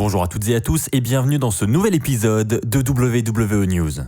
Bonjour à toutes et à tous et bienvenue dans ce nouvel épisode de WWE News.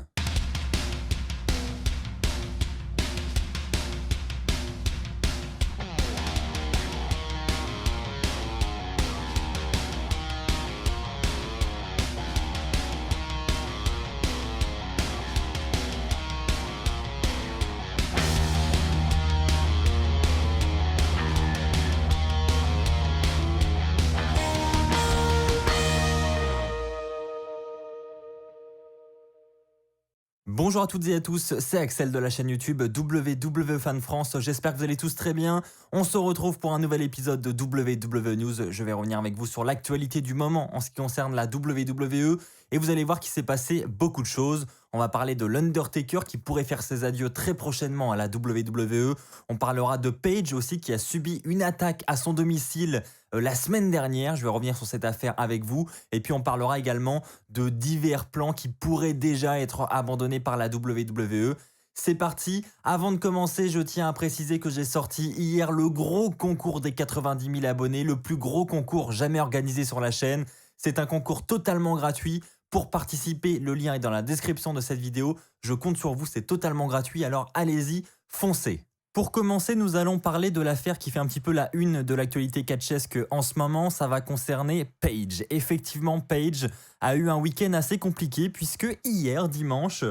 Bonjour à toutes et à tous, c'est Axel de la chaîne YouTube WWE Fan France, j'espère que vous allez tous très bien. On se retrouve pour un nouvel épisode de WWE News. Je vais revenir avec vous sur l'actualité du moment en ce qui concerne la WWE et vous allez voir qu'il s'est passé beaucoup de choses. On va parler de l'Undertaker qui pourrait faire ses adieux très prochainement à la WWE. On parlera de Paige aussi qui a subi une attaque à son domicile la semaine dernière. Je vais revenir sur cette affaire avec vous. Et puis on parlera également de divers plans qui pourraient déjà être abandonnés par la WWE. C'est parti. Avant de commencer, je tiens à préciser que j'ai sorti hier le gros concours des 90 000 abonnés, le plus gros concours jamais organisé sur la chaîne. C'est un concours totalement gratuit. Pour participer, le lien est dans la description de cette vidéo. Je compte sur vous, c'est totalement gratuit, alors allez-y, foncez. Pour commencer, nous allons parler de l'affaire qui fait un petit peu la une de l'actualité catchesque en ce moment. Ça va concerner Paige. Effectivement, Paige a eu un week-end assez compliqué puisque hier, dimanche,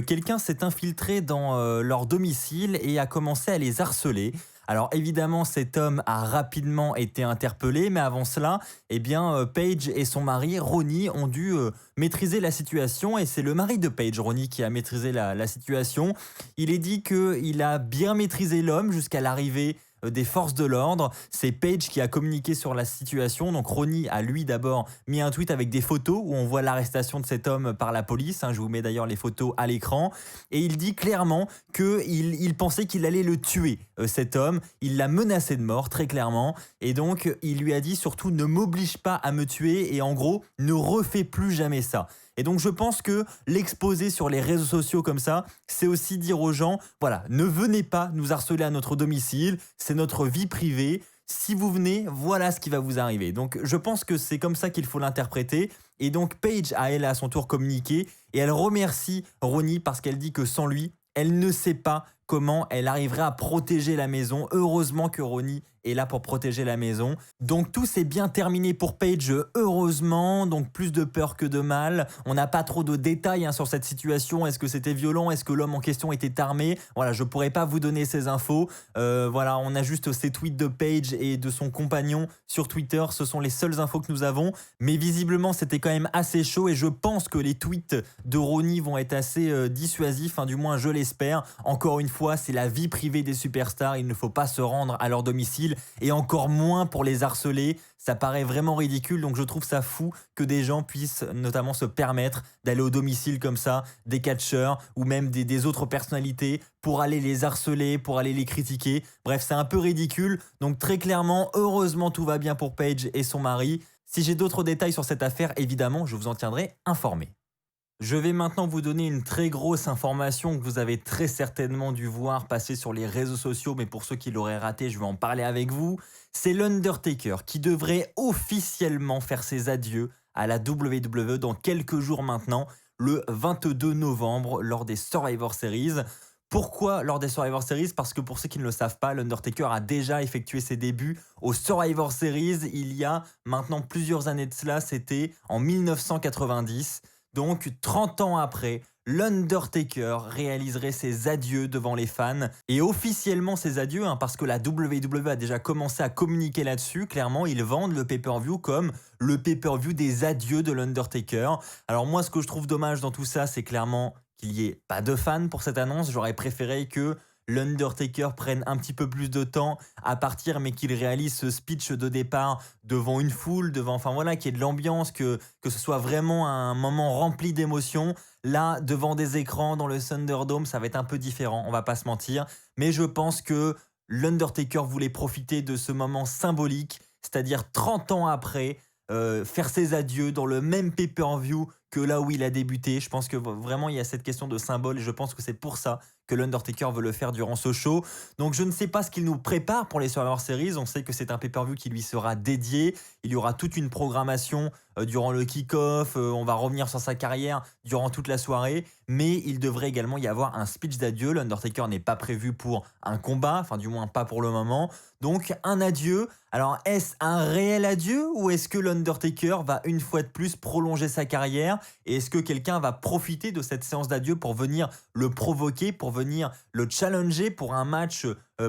quelqu'un s'est infiltré dans leur domicile et a commencé à les harceler. Alors évidemment, cet homme a rapidement été interpellé, mais avant cela, Paige et son mari, Ronnie, ont dû maîtriser la situation. Et c'est le mari de Paige, Ronnie, qui a maîtrisé la situation. Il est dit qu'il a bien maîtrisé l'homme jusqu'à l'arrivée des forces de l'ordre. C'est Paige qui a communiqué sur la situation. Donc Ronnie a lui d'abord mis un tweet avec des photos où on voit l'arrestation de cet homme par la police. Je vous mets d'ailleurs les photos à l'écran. Et il dit clairement qu'il pensait qu'il allait le tuer, cet homme. Il l'a menacé de mort, très clairement. Et donc il lui a dit surtout ne m'oblige pas à me tuer et en gros ne refais plus jamais ça. Et donc je pense que l'exposer sur les réseaux sociaux comme ça, c'est aussi dire aux gens, voilà, ne venez pas nous harceler à notre domicile, c'est notre vie privée. Si vous venez, voilà ce qui va vous arriver. Donc je pense que c'est comme ça qu'il faut l'interpréter. Et donc Paige a elle à son tour communiqué et elle remercie Ronnie parce qu'elle dit que sans lui, elle ne sait pas comment elle arriverait à protéger la maison. Heureusement que Ronnie est là pour protéger la maison. Donc tout s'est bien terminé pour Paige, heureusement. Donc plus de peur que de mal. On n'a pas trop de détails sur cette situation. Est-ce que c'était violent? Est-ce que l'homme en question était armé? Voilà, je pourrais pas vous donner ces infos. Voilà, on a juste ces tweets de Paige et de son compagnon sur Twitter. Ce sont les seules infos que nous avons. Mais visiblement, c'était quand même assez chaud et je pense que les tweets de Ronnie vont être assez dissuasifs. Du moins, je l'espère. Encore une fois, c'est la vie privée des superstars. Il ne faut pas se rendre à leur domicile. Et encore moins pour les harceler, ça paraît vraiment ridicule, donc je trouve ça fou que des gens puissent notamment se permettre d'aller au domicile comme ça, des catcheurs ou même des autres personnalités pour aller les harceler, pour aller les critiquer. Bref, c'est un peu ridicule, donc très clairement, heureusement tout va bien pour Paige et son mari. Si j'ai d'autres détails sur cette affaire, évidemment, je vous en tiendrai informé. Je vais maintenant vous donner une très grosse information que vous avez très certainement dû voir passer sur les réseaux sociaux, mais pour ceux qui l'auraient raté, je vais en parler avec vous. C'est l'Undertaker qui devrait officiellement faire ses adieux à la WWE dans quelques jours maintenant, le 22 novembre, lors des Survivor Series. Pourquoi lors des Survivor Series? Parce que pour ceux qui ne le savent pas, l'Undertaker a déjà effectué ses débuts aux Survivor Series il y a maintenant plusieurs années de cela, c'était en 1990. Donc 30 ans après, l'Undertaker réaliserait ses adieux devant les fans. Et officiellement ses adieux, parce que la WWE a déjà commencé à communiquer là-dessus. Clairement, ils vendent le pay-per-view comme le pay-per-view des adieux de l'Undertaker. Alors moi, ce que je trouve dommage dans tout ça, c'est clairement qu'il n'y ait pas de fans pour cette annonce. J'aurais préféré que l'Undertaker prenne un petit peu plus de temps à partir, mais qu'il réalise ce speech de départ devant une foule, qu'il y ait de l'ambiance, que ce soit vraiment un moment rempli d'émotions. Là, devant des écrans, dans le Thunderdome, ça va être un peu différent, on va pas se mentir. Mais je pense que l'Undertaker voulait profiter de ce moment symbolique, c'est-à-dire 30 ans après, faire ses adieux dans le même pay-per-view que là où il a débuté. Je pense que vraiment il y a cette question de symbole et je pense que c'est pour ça que l'Undertaker veut le faire durant ce show. Donc je ne sais pas ce qu'il nous prépare pour les Survivor Series. On sait que c'est un pay-per-view qui lui sera dédié. Il y aura toute une programmation durant le kick-off. On va revenir sur sa carrière durant toute la soirée. Mais il devrait également y avoir un speech d'adieu. L'Undertaker n'est pas prévu pour un combat, enfin du moins pas pour le moment. Donc un adieu. Alors est-ce un réel adieu ou est-ce que l'Undertaker va une fois de plus prolonger sa carrière? Et est-ce que quelqu'un va profiter de cette séance d'adieu pour venir le provoquer, pour venir le challenger pour un match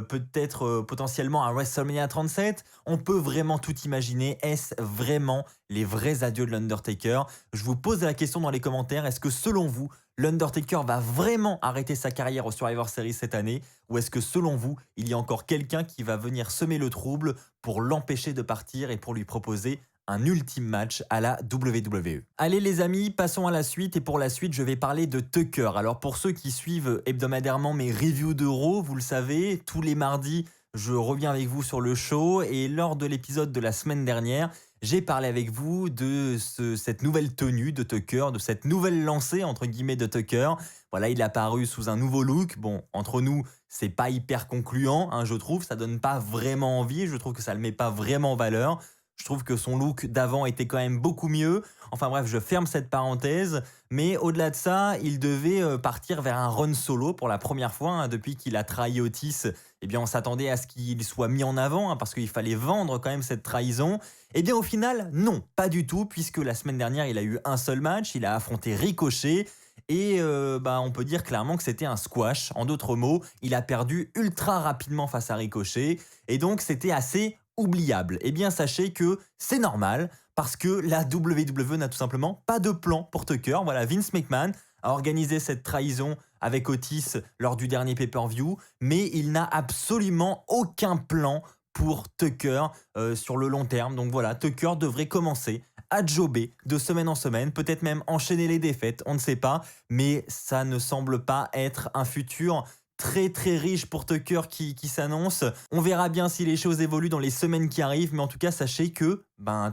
peut-être potentiellement à WrestleMania 37? On peut vraiment tout imaginer. Est-ce vraiment les vrais adieux de l'Undertaker? Je vous pose la question dans les commentaires. Est-ce que selon vous, l'Undertaker va vraiment arrêter sa carrière au Survivor Series cette année? Ou est-ce que selon vous, il y a encore quelqu'un qui va venir semer le trouble pour l'empêcher de partir et pour lui proposer un ultime match à la WWE? Allez les amis, passons à la suite et pour la suite je vais parler de Tucker. Alors pour ceux qui suivent hebdomadairement mes reviews de Raw, vous le savez, tous les mardis je reviens avec vous sur le show et lors de l'épisode de la semaine dernière, j'ai parlé avec vous de cette nouvelle tenue de Tucker, de cette nouvelle lancée entre guillemets de Tucker. Voilà, il est apparu sous un nouveau look. Bon, entre nous, c'est pas hyper concluant, hein, je trouve. Ça donne pas vraiment envie. Je trouve que ça le met pas vraiment en valeur. Je trouve que son look d'avant était quand même beaucoup mieux. Enfin bref, je ferme cette parenthèse. Mais au-delà de ça, il devait partir vers un run solo pour la première fois. Hein, depuis qu'il a trahi Otis, eh bien on s'attendait à ce qu'il soit mis en avant hein, parce qu'il fallait vendre quand même cette trahison. Eh bien au final, non, pas du tout, puisque la semaine dernière, il a eu un seul match. Il a affronté Ricochet. Et on peut dire clairement que c'était un squash. En d'autres mots, il a perdu ultra rapidement face à Ricochet. Et donc c'était assez oubliable. Eh bien, sachez que c'est normal parce que la WWE n'a tout simplement pas de plan pour Tucker. Voilà, Vince McMahon a organisé cette trahison avec Otis lors du dernier pay-per-view, mais il n'a absolument aucun plan pour Tucker sur le long terme. Donc voilà, Tucker devrait commencer à jobber de semaine en semaine, peut-être même enchaîner les défaites, on ne sait pas, mais ça ne semble pas être un futur très très riche pour Tucker qui s'annonce. On verra bien si les choses évoluent dans les semaines qui arrivent, mais en tout cas sachez que,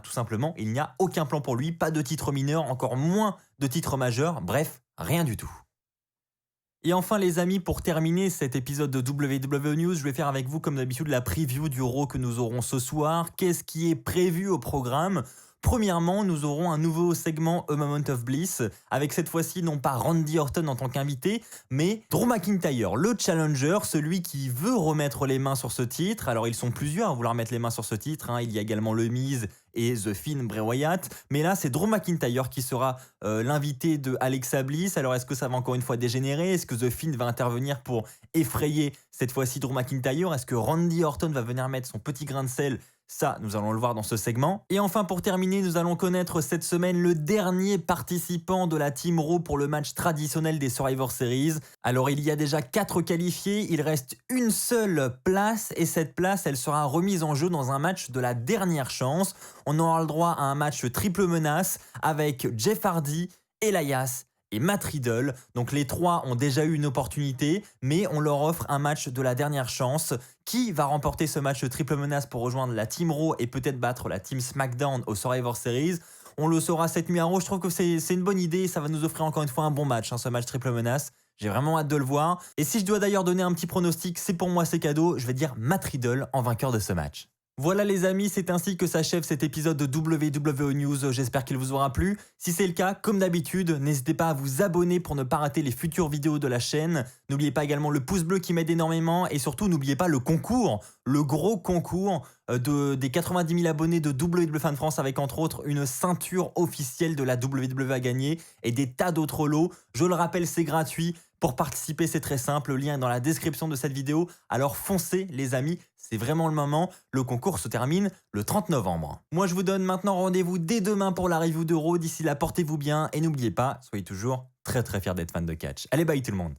tout simplement, il n'y a aucun plan pour lui, pas de titre mineur, encore moins de titre majeur, bref, rien du tout. Et enfin les amis, pour terminer cet épisode de WWE News, je vais faire avec vous comme d'habitude la preview du Raw que nous aurons ce soir. Qu'est-ce qui est prévu au programme ? Premièrement, nous aurons un nouveau segment A Moment of Bliss, avec cette fois-ci non pas Randy Orton en tant qu'invité, mais Drew McIntyre, le challenger, celui qui veut remettre les mains sur ce titre. Alors ils sont plusieurs à vouloir mettre les mains sur ce titre, hein. Il y a également le Miz et The Fiend, Bray Wyatt, mais là c'est Drew McIntyre qui sera l'invité de Alexa Bliss. Alors est-ce que ça va encore une fois dégénérer? Est-ce que The Fiend va intervenir pour effrayer cette fois-ci Drew McIntyre? Est-ce que Randy Orton va venir mettre son petit grain de sel? Ça, nous allons le voir dans ce segment. Et enfin, pour terminer, nous allons connaître cette semaine le dernier participant de la Team Raw pour le match traditionnel des Survivor Series. Alors, il y a déjà 4 qualifiés, il reste une seule place et cette place, elle sera remise en jeu dans un match de la dernière chance. On aura le droit à un match triple menace avec Jeff Hardy, Elias et Matt Riddle. Donc les trois ont déjà eu une opportunité, mais on leur offre un match de la dernière chance. Qui va remporter ce match triple menace pour rejoindre la Team Raw et peut-être battre la Team SmackDown au Survivor Series? On le saura cette nuit à Raw. Je trouve que c'est une bonne idée. Ça va nous offrir encore une fois un bon match, hein, ce match triple menace. J'ai vraiment hâte de le voir. Et si je dois d'ailleurs donner un petit pronostic, c'est pour moi c'est cadeau. Je vais dire Matt Riddle en vainqueur de ce match. Voilà les amis, c'est ainsi que s'achève cet épisode de WWE News, j'espère qu'il vous aura plu. Si c'est le cas, comme d'habitude, n'hésitez pas à vous abonner pour ne pas rater les futures vidéos de la chaîne. N'oubliez pas également le pouce bleu qui m'aide énormément et surtout n'oubliez pas le concours, le gros concours des 90 000 abonnés de WWE Fan France avec entre autres une ceinture officielle de la WWE à gagner et des tas d'autres lots. Je le rappelle, c'est gratuit. Pour participer, c'est très simple, le lien est dans la description de cette vidéo. Alors foncez les amis, c'est vraiment le moment. Le concours se termine le 30 novembre. Moi je vous donne maintenant rendez-vous dès demain pour la review de Raw. D'ici là, portez-vous bien et n'oubliez pas, soyez toujours très très fiers d'être fan de catch. Allez, bye tout le monde.